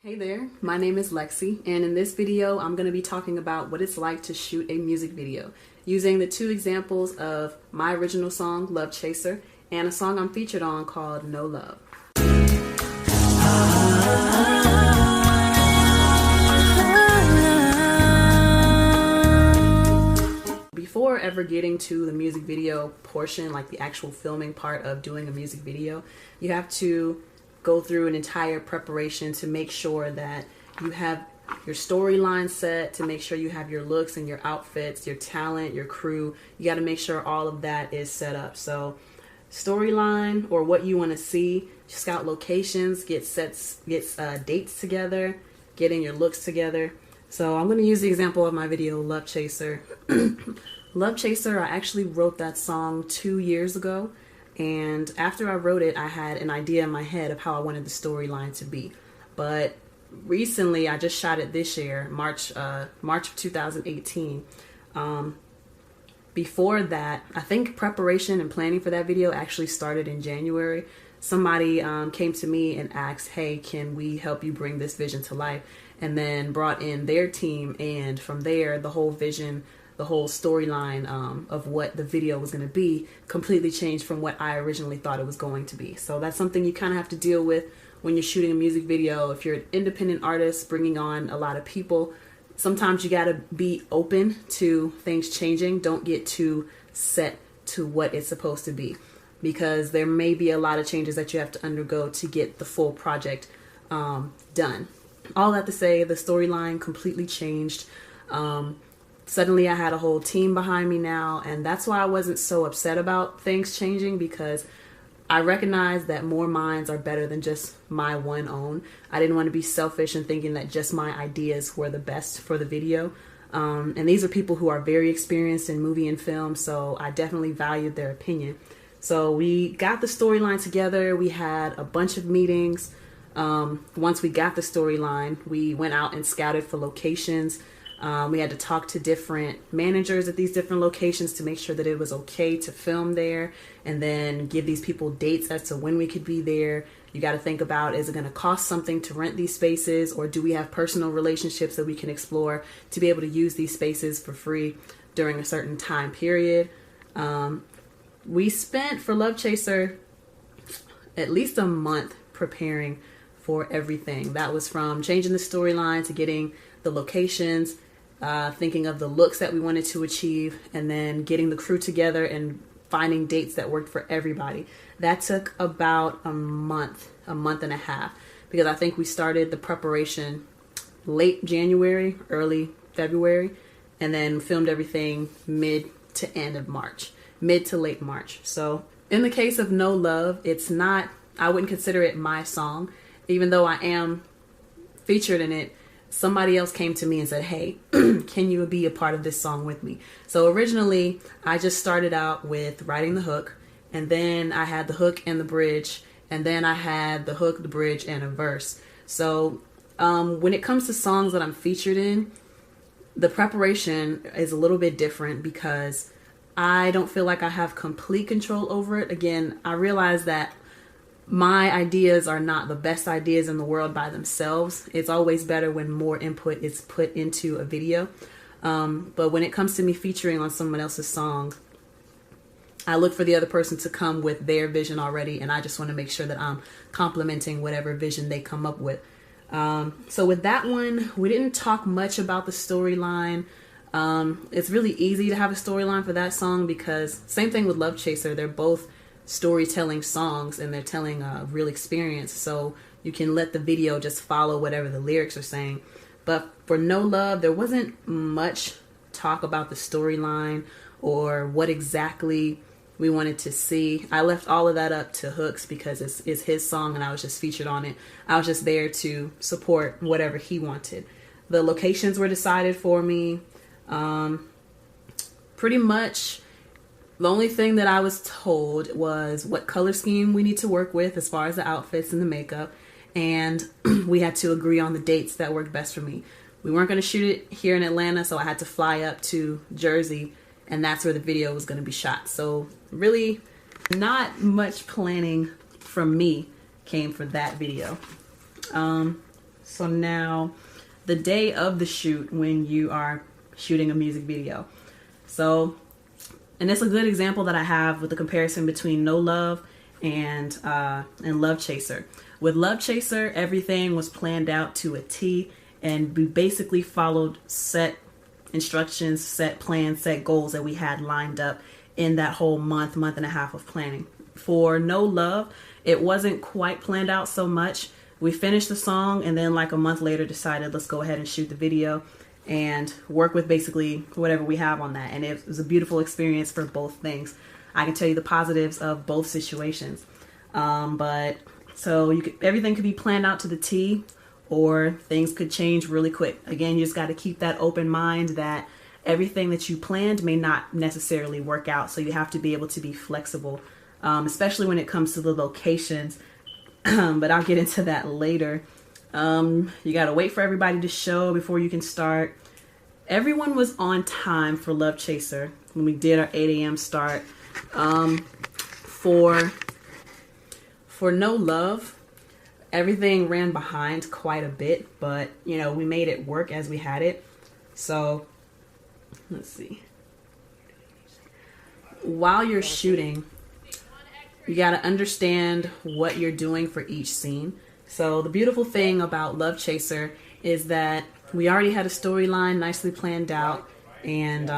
Hey there, my name is LexC, and in this video I'm going to be talking about what it's like to shoot a music video using the two examples of my original song, Love Chaser, and a song I'm featured on called No Love. Before ever getting to the music video portion, like the actual filming part of doing a music video, you have to go through an entire preparation to make sure that you have your storyline set, to make sure you have your looks and your outfits, your talent, your crew. You got to make sure all of that is set up. So storyline, or what you want to see, scout locations, get dates together, getting your looks together. So I'm going to use the example of my video, Love Chaser. Love Chaser, I actually wrote that song 2 years ago. And after I wrote it, I had an idea in my head of how I wanted the storyline to be. But recently, I just shot it this year, March of 2018. Before that, I think preparation and planning for that video actually started in January. Somebody came to me and asked, hey, can we help you bring this vision to life? And then brought in their team. And from there, the whole vision, the whole storyline of what the video was going to be completely changed from what I originally thought it was going to be. So that's something you kind of have to deal with when you're shooting a music video. If you're an independent artist bringing on a lot of people, sometimes you got to be open to things changing. Don't get too set to what it's supposed to be, because there may be a lot of changes that you have to undergo to get the full project done. All that to say, the storyline completely changed. Suddenly I had a whole team behind me now, and that's why I wasn't so upset about things changing, because I recognized that more minds are better than just my one own. I didn't want to be selfish and thinking that just my ideas were the best for the video. And these are people who are very experienced in movie and film, so I definitely valued their opinion. So we got the storyline together. We had a bunch of meetings. Once we got the storyline, we went out and scouted for locations. We had to talk to different managers at these different locations to make sure that it was okay to film there, and then give these people dates as to when we could be there. You got to think about, is it going to cost something to rent these spaces, or do we have personal relationships that we can explore to be able to use these spaces for free during a certain time period. We spent, for Love Chaser, at least a month preparing for everything. That was from changing the storyline to getting the locations, thinking of the looks that we wanted to achieve, and then getting the crew together and finding dates that worked for everybody. That took about a month and a half, because I think we started the preparation late January, early February, and then filmed everything mid to late March. So in the case of No Love, I wouldn't consider it my song, even though I am featured in it. Somebody else came to me and said, hey, can you be a part of this song with me? So originally, I just started out with writing the hook, and then I had the hook and the bridge, and then I had the hook, the bridge, and a verse. So when it comes to songs that I'm featured in, the preparation is a little bit different, because I don't feel like I have complete control over it. Again, I realize that my ideas are not the best ideas in the world by themselves. It's always better when more input is put into a video. But when it comes to me featuring on someone else's song, I look for the other person to come with their vision already, and I just want to make sure that I'm complementing whatever vision they come up with. So with that one, we didn't talk much about the storyline. It's really easy to have a storyline for that song, because same thing with Love Chaser. They're both storytelling songs, and they're telling a real experience, so you can let the video just follow whatever the lyrics are saying. But for No Love, there wasn't much talk about the storyline or what exactly we wanted to see. I left all of that up to Hooks, because it's his song and I was just featured on it. I was just there to support whatever he wanted. The locations were decided for me. Pretty much the only thing that I was told was what color scheme we need to work with as far as the outfits and the makeup. And we had to agree on the dates that worked best for me. We weren't going to shoot it here in Atlanta, so I had to fly up to Jersey, and that's where the video was going to be shot. So really not much planning from me came for that video. So now, the day of the shoot when you are shooting a music video. So, and it's a good example that I have with the comparison between No Love and Love Chaser. With Love Chaser, everything was planned out to a T, and we basically followed set instructions, set plans, set goals that we had lined up in that whole month and a half of planning. For No Love, it wasn't quite planned out so much. We finished the song and then like a month later decided let's go ahead and shoot the video and work with basically whatever we have on that. And it was a beautiful experience for both things. I can tell you the positives of both situations. But so everything could be planned out to the T, or things could change really quick. Again, you just got to keep that open mind that everything that you planned may not necessarily work out. So you have to be able to be flexible, especially when it comes to the locations. But I'll get into that later. You got to wait for everybody to show before you can start. Everyone was on time for Love Chaser when we did our 8 a.m. start. For No Love, everything ran behind quite a bit, but you know, we made it work as we had it. So let's see. While you're shooting, you got to understand what you're doing for each scene. So the beautiful thing about Love Chaser is that we already had a storyline nicely planned out, and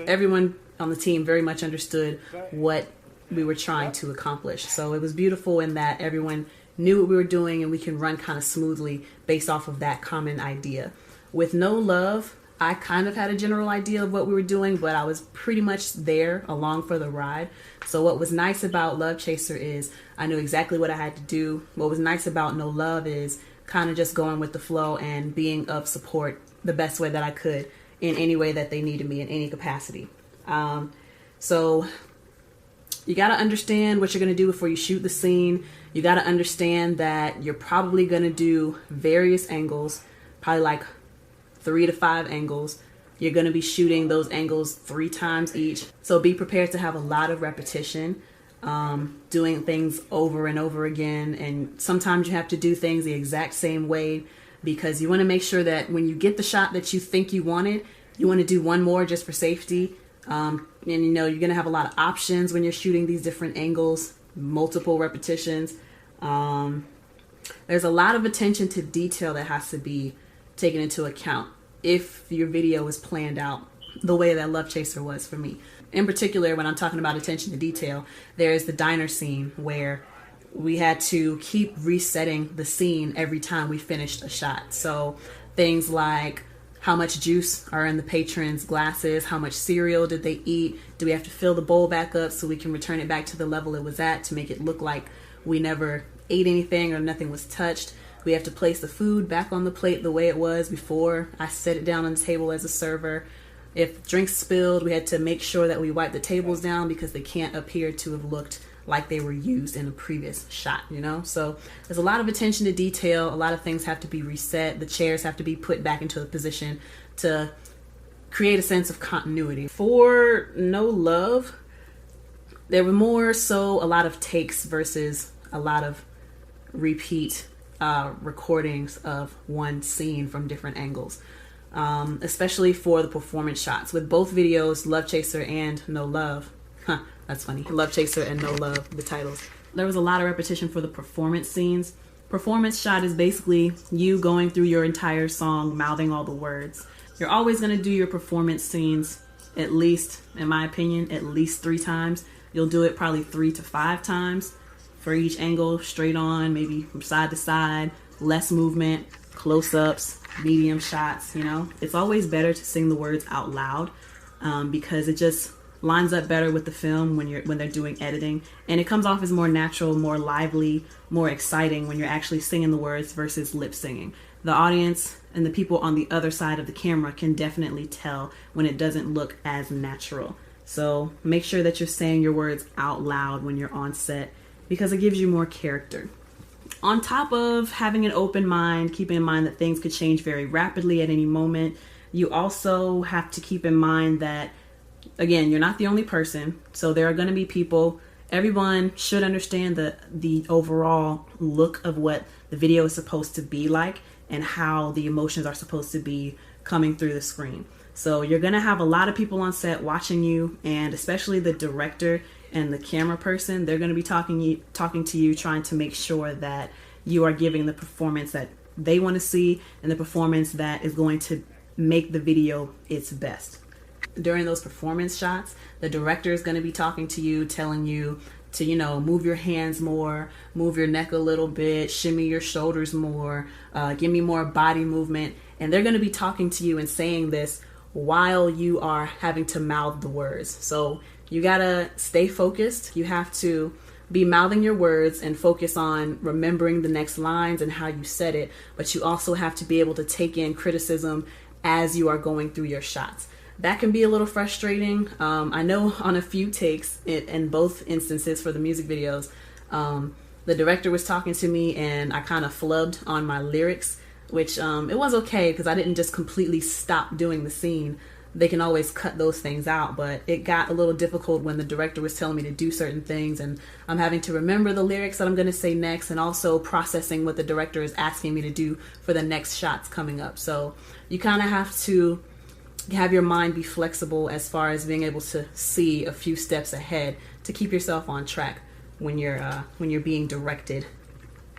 everyone on the team very much understood what we were trying to accomplish. So it was beautiful in that everyone knew what we were doing and we can run kind of smoothly based off of that common idea. With No Love, I kind of had a general idea of what we were doing, but I was pretty much there along for the ride. So what was nice about Love Chaser is I knew exactly what I had to do. What was nice about No Love is kind of just going with the flow and being of support the best way that I could in any way that they needed me in any capacity. So you got to understand what you're going to do before you shoot the scene. You got to understand that you're probably going to do various angles, probably like 3 to 5 angles. You're going to be shooting those angles 3 times each. So be prepared to have a lot of repetition, doing things over and over again. And sometimes you have to do things the exact same way because you want to make sure that when you get the shot that you think you wanted, you want to do one more just for safety. And you know, you're going to have a lot of options when you're shooting these different angles, multiple repetitions. There's a lot of attention to detail that has to be taken into account if your video is planned out the way that Love Chaser was for me. In particular, when I'm talking about attention to detail, there's the diner scene where we had to keep resetting the scene every time we finished a shot. So things like how much juice are in the patrons' glasses, how much cereal did they eat, do we have to fill the bowl back up so we can return it back to the level it was at to make it look like we never ate anything or nothing was touched. We have to place the food back on the plate the way it was before I set it down on the table as a server. If drinks spilled, we had to make sure that we wipe the tables down because they can't appear to have looked like they were used in a previous shot, you know? So there's a lot of attention to detail. A lot of things have to be reset. The chairs have to be put back into a position to create a sense of continuity. For No Love, there were more so a lot of takes versus a lot of repeat recordings of one scene from different angles, especially for the performance shots. With both videos, Love Chaser and No Love, that's funny, Love Chaser and No Love, the titles, there was a lot of repetition for the performance scenes. Performance shot is basically you going through your entire song, mouthing all the words. You're always going to do your performance scenes at least, in my opinion, at least 3 times. You'll do it probably 3 to 5 times for each angle, straight on, maybe from side to side, less movement, close-ups, medium shots, you know. It's always better to sing the words out loud because it just lines up better with the film when they're doing editing, and it comes off as more natural, more lively, more exciting when you're actually singing the words versus lip singing. The audience and the people on the other side of the camera can definitely tell when it doesn't look as natural. So make sure that you're saying your words out loud when you're on set because it gives you more character. On top of having an open mind, keeping in mind that things could change very rapidly at any moment, you also have to keep in mind that, again, you're not the only person. So there are going to be people, everyone should understand the overall look of what the video is supposed to be like and how the emotions are supposed to be coming through the screen. So you're going to have a lot of people on set watching you, and especially the director and the camera person. They're going to be talking to you, trying to make sure that you are giving the performance that they want to see and the performance that is going to make the video its best. During those performance shots, the director is going to be talking to you, telling you to, move your hands more, move your neck a little bit, shimmy your shoulders more, give me more body movement. And they're going to be talking to you and saying this while you are having to mouth the words. So you got to stay focused. You have to be mouthing your words and focus on remembering the next lines and how you said it. But you also have to be able to take in criticism as you are going through your shots. That can be a little frustrating. I know on a few takes, in both instances for the music videos, the director was talking to me and I kind of flubbed on my lyrics, which it was okay because I didn't just completely stop doing the scene. They can always cut those things out, but it got a little difficult when the director was telling me to do certain things and I'm having to remember the lyrics that I'm going to say next and also processing what the director is asking me to do for the next shots coming up. So you kind of have to have your mind be flexible as far as being able to see a few steps ahead to keep yourself on track when you're being directed.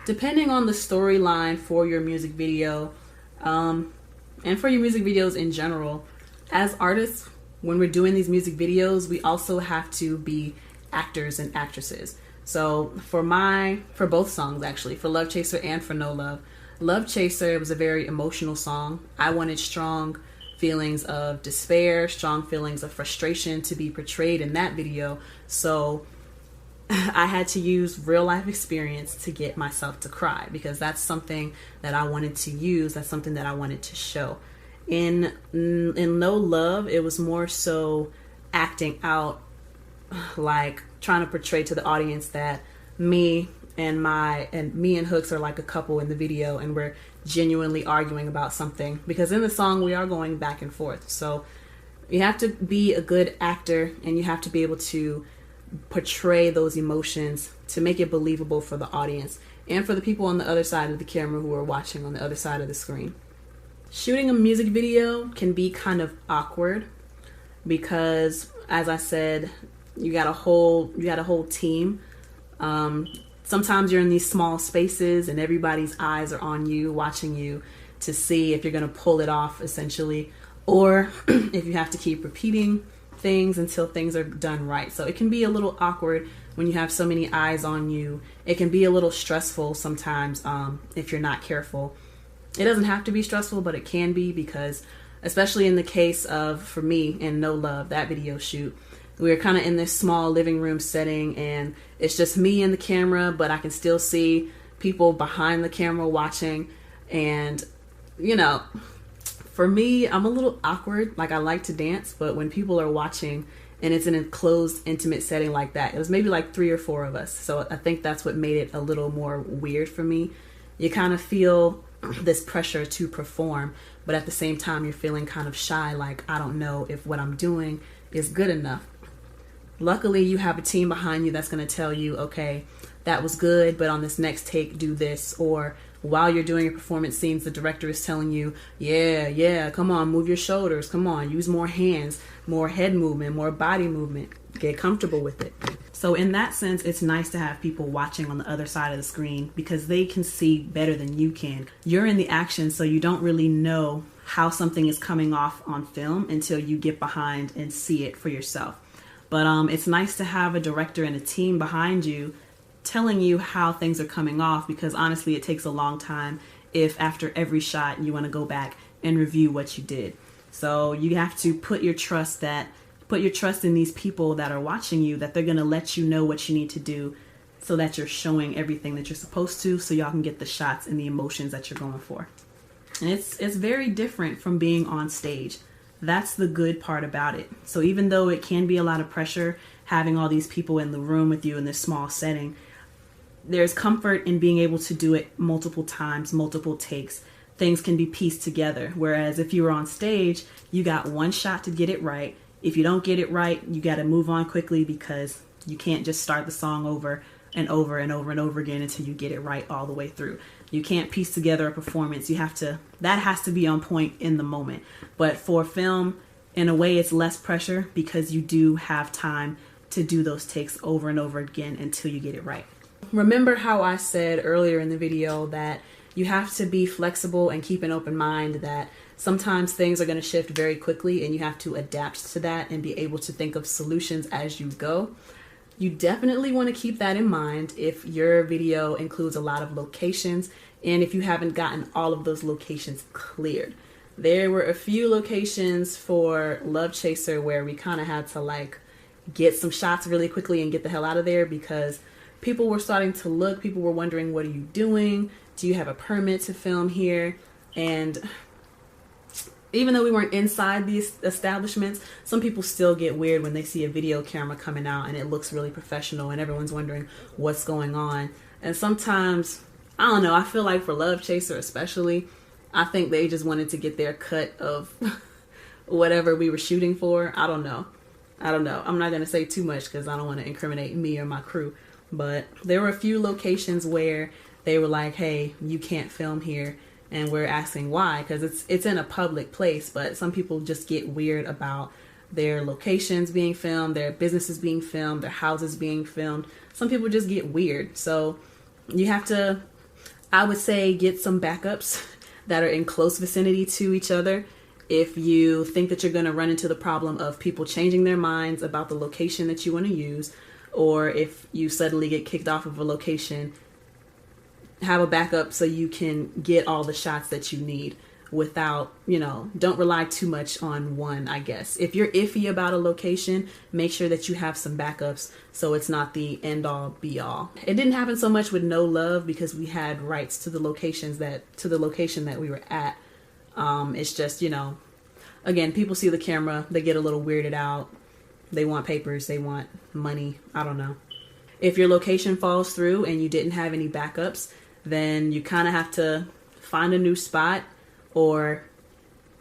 Depending on the storyline for your music video, and for your music videos in general, as artists, when we're doing these music videos, we also have to be actors and actresses. So for both songs actually, for Love Chaser and for No Love, Love Chaser was a very emotional song. I wanted strong feelings of despair, strong feelings of frustration to be portrayed in that video. So I had to use real life experience to get myself to cry because that's something that I wanted to use. That's something that I wanted to show. In No Love, it was more so acting out, like trying to portray to the audience that me and Hooks are like a couple in the video and we're genuinely arguing about something, because in the song we are going back and forth. So you have to be a good actor and you have to be able to portray those emotions to make it believable for the audience and for the people on the other side of the camera who are watching on the other side of the screen. Shooting a music video can be kind of awkward because, as I said, you got a whole team. Sometimes you're in these small spaces and everybody's eyes are on you, watching you to see if you're going to pull it off, essentially, or if you have to keep repeating things until things are done right. So it can be a little awkward when you have so many eyes on you. It can be a little stressful sometimes if you're not careful. It doesn't have to be stressful, but it can be, because especially in the case of, for me, in No Love, that video shoot, we were kind of in this small living room setting and it's just me and the camera, but I can still see people behind the camera watching. And, for me, I'm a little awkward. Like, I like to dance, but when people are watching and it's an enclosed, intimate setting like that, it was maybe like 3 or 4 of us. So I think that's what made it a little more weird for me. You kind of feel this pressure to perform, but at the same time, you're feeling kind of shy. Like, I don't know if what I'm doing is good enough. Luckily, you have a team behind you that's going to tell you, okay, that was good, but on this next take, do this. Or while you're doing your performance scenes, the director is telling you, yeah, come on, move your shoulders. Come on, use more hands, more head movement, more body movement. Get comfortable with it. So in that sense, it's nice to have people watching on the other side of the screen because they can see better than you can. You're in the action, so you don't really know how something is coming off on film until you get behind and see it for yourself. But it's nice to have a director and a team behind you telling you how things are coming off, because honestly, it takes a long time if after every shot you want to go back and review what you did. So you have to put your trust in these people that are watching you, that they're going to let you know what you need to do so that you're showing everything that you're supposed to, so y'all can get the shots and the emotions that you're going for. And it's very different from being on stage. That's the good part about it. So even though it can be a lot of pressure having all these people in the room with you in this small setting, there's comfort in being able to do it multiple times, multiple takes. Things can be pieced together. Whereas if you were on stage, you got one shot to get it right. If you don't get it right, you got to move on quickly, because you can't just start the song over and over and over and over again until you get it right all the way through. You can't piece together a performance. That has to be on point in the moment. But for film, in a way, it's less pressure because you do have time to do those takes over and over again until you get it right. Remember how I said earlier in the video that you have to be flexible and keep an open mind, that sometimes things are going to shift very quickly and you have to adapt to that and be able to think of solutions as you go. You definitely want to keep that in mind if your video includes a lot of locations and if you haven't gotten all of those locations cleared. There were a few locations for Love Chaser where we kind of had to like get some shots really quickly and get the hell out of there because people were starting to look. People were wondering, what are you doing? Do you have a permit to film here? And even though we weren't inside these establishments, some people still get weird when they see a video camera coming out and it looks really professional and everyone's wondering what's going on. And sometimes, I don't know, I feel like for Love Chaser especially, I think they just wanted to get their cut of whatever we were shooting for. I don't know. I'm not going to say too much because I don't want to incriminate me or my crew. But there were a few locations where they were like, hey, you can't film here. And we're asking why, because it's in a public place. But some people just get weird about their locations being filmed, their businesses being filmed, their houses being filmed. Some people just get weird. So you have to, I would say, get some backups that are in close vicinity to each other. If you think that you're going to run into the problem of people changing their minds about the location that you want to use, or if you suddenly get kicked off of a location, have a backup so you can get all the shots that you need without, don't rely too much on one, I guess. If you're iffy about a location, make sure that you have some backups so it's not the end all be all. It didn't happen so much with No Love because we had rights to the location that we were at. It's just, again, people see the camera, they get a little weirded out. They want papers, they want money. I don't know. If your location falls through and you didn't have any backups, then you kind of have to find a new spot, or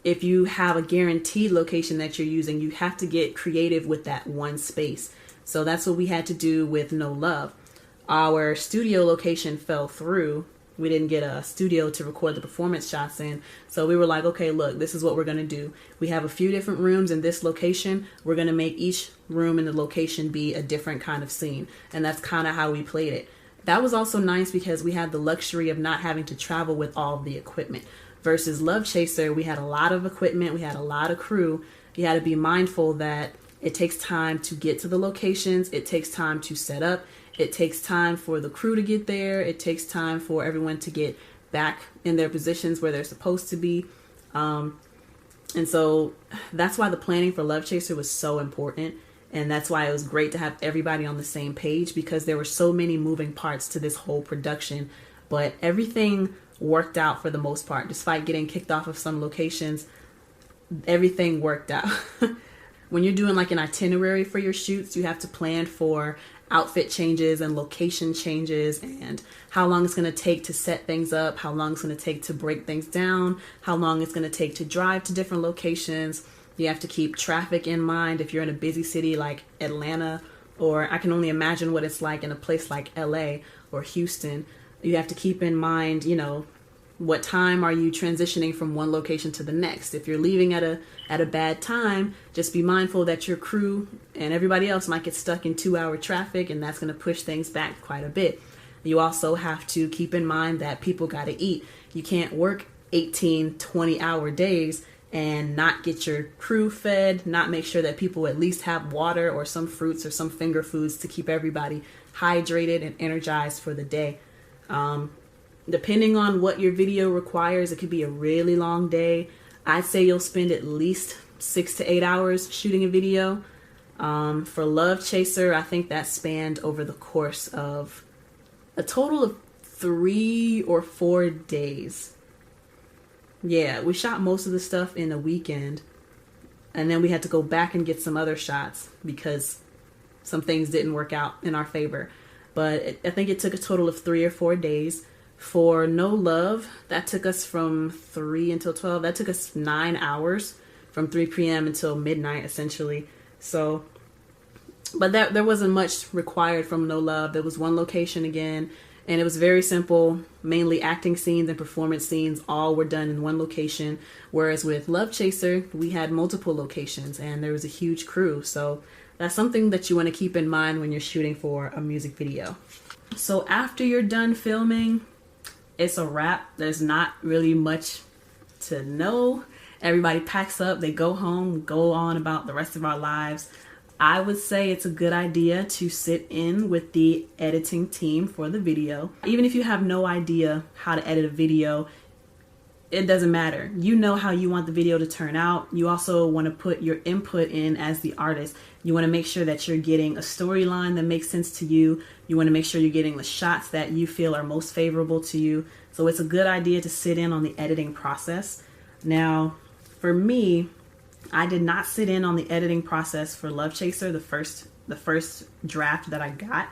if you have a guaranteed location that you're using, you have to get creative with that one space. So that's what we had to do with No Love. Our studio location fell through. We didn't get a studio to record the performance shots in. So we were like, okay, look, this is what we're going to do. We have a few different rooms in this location. We're going to make each room in the location be a different kind of scene. And that's kind of how we played it. That was also nice because we had the luxury of not having to travel with all of the equipment. Versus Love Chaser, we had a lot of equipment. We had a lot of crew. You had to be mindful that it takes time to get to the locations. It takes time to set up. It takes time for the crew to get there. It takes time for everyone to get back in their positions where they're supposed to be. And so that's why the planning for Love Chaser was so important. And that's why it was great to have everybody on the same page, because there were so many moving parts to this whole production. But everything worked out for the most part. Despite getting kicked off of some locations, everything worked out. When you're doing like an itinerary for your shoots, you have to plan for outfit changes and location changes and how long it's going to take to set things up, how long it's going to take to break things down, how long it's going to take to drive to different locations. You have to keep traffic in mind if you're in a busy city like Atlanta, or I can only imagine what it's like in a place like LA or Houston. You have to keep in mind, what time are you transitioning from one location to the next? If you're leaving at a bad time, just be mindful that your crew and everybody else might get stuck in 2-hour traffic, and that's going to push things back quite a bit. You also have to keep in mind that people got to eat. You can't work 18, 20-hour days and not get your crew fed, not make sure that people at least have water or some fruits or some finger foods to keep everybody hydrated and energized for the day. Depending on what your video requires, it could be a really long day. I'd say you'll spend at least 6 to 8 hours shooting a video. For Love Chaser, I think that spanned over the course of a total of 3 or 4 days. Yeah, we shot most of the stuff in a weekend, and then we had to go back and get some other shots because some things didn't work out in our favor. But I think it took a total of 3 or 4 days. For No Love, that took us from 3 until 12. That took us 9 hours from 3 p.m. until midnight, essentially. So, but there wasn't much required from No Love. There was one location again. And it was very simple, mainly acting scenes and performance scenes all were done in one location. Whereas with Love Chaser, we had multiple locations and there was a huge crew. So that's something that you want to keep in mind when you're shooting for a music video. So after you're done filming, it's a wrap. There's not really much to know. Everybody packs up, they go home, go on about the rest of our lives. I would say it's a good idea to sit in with the editing team for the video. Even if you have no idea how to edit a video, it doesn't matter. You know how you want the video to turn out. You also want to put your input in as the artist. You want to make sure that you're getting a storyline that makes sense to you. You want to make sure you're getting the shots that you feel are most favorable to you. So it's a good idea to sit in on the editing process. Now, for me, I did not sit in on the editing process for Love Chaser, the first draft that I got.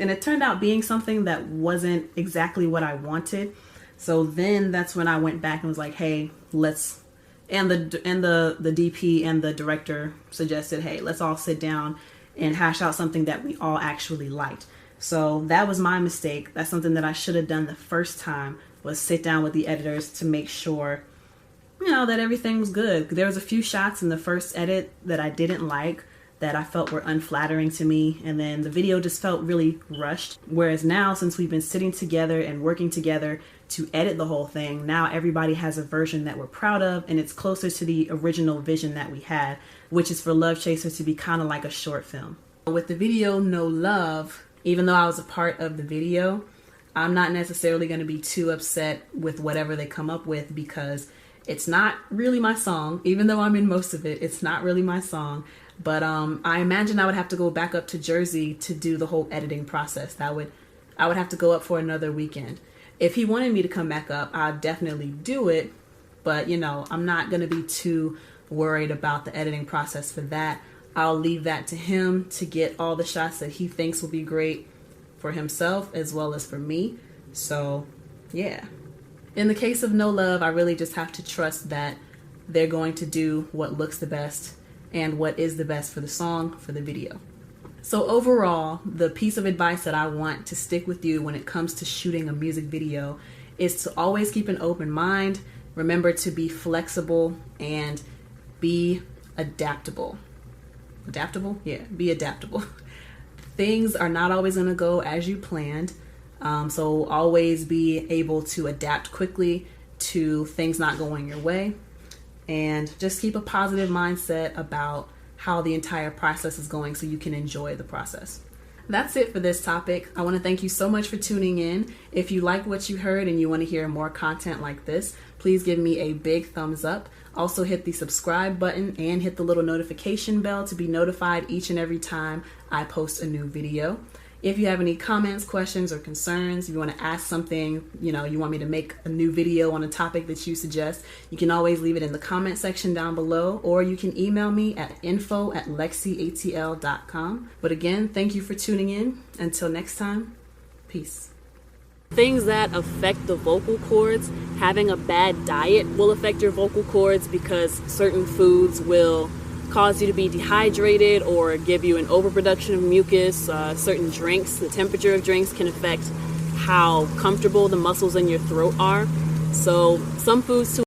And it turned out being something that wasn't exactly what I wanted. So then that's when I went back and was like, hey, let's, and the DP and the director suggested, hey, let's all sit down and hash out something that we all actually liked. So that was my mistake. That's something that I should have done the first time, was sit down with the editors to make sure, you know, that everything was good. There was a few shots in the first edit that I didn't like, that I felt were unflattering to me, and then the video just felt really rushed. Whereas now, since we've been sitting together and working together to edit the whole thing, now everybody has a version that we're proud of, and it's closer to the original vision that we had, which is for Love Chaser to be kind of like a short film. With the video No Love, even though I was a part of the video, I'm not necessarily going to be too upset with whatever they come up with, because it's not really my song. Even though I'm in most of it, it's not really my song. But I imagine I would have to go back up to Jersey to do the whole editing process. I would have to go up for another weekend. If he wanted me to come back up, I'd definitely do it. But, you know, I'm not going to be too worried about the editing process for that. I'll leave that to him to get all the shots that he thinks will be great for himself as well as for me. So, yeah. In the case of No Love, I really just have to trust that they're going to do what looks the best and what is the best for the song, for the video. So overall, the piece of advice that I want to stick with you when it comes to shooting a music video is to always keep an open mind. Remember to be flexible and be adaptable. Adaptable? Yeah, be adaptable. Things are not always going to go as you planned. So always be able to adapt quickly to things not going your way, and just keep a positive mindset about how the entire process is going so you can enjoy the process. That's it for this topic. I want to thank you so much for tuning in. If you like what you heard and you want to hear more content like this, please give me a big thumbs up. Also hit the subscribe button and hit the little notification bell to be notified each and every time I post a new video. If you have any comments, questions, or concerns, if you want to ask something, you want me to make a new video on a topic that you suggest, you can always leave it in the comment section down below, or you can email me at info@lexcatl.com. But again, thank you for tuning in. Until next time, peace. Things that affect the vocal cords: having a bad diet will affect your vocal cords because certain foods will cause you to be dehydrated or give you an overproduction of mucus. Certain drinks, the temperature of drinks can affect how comfortable the muscles in your throat are. So some foods to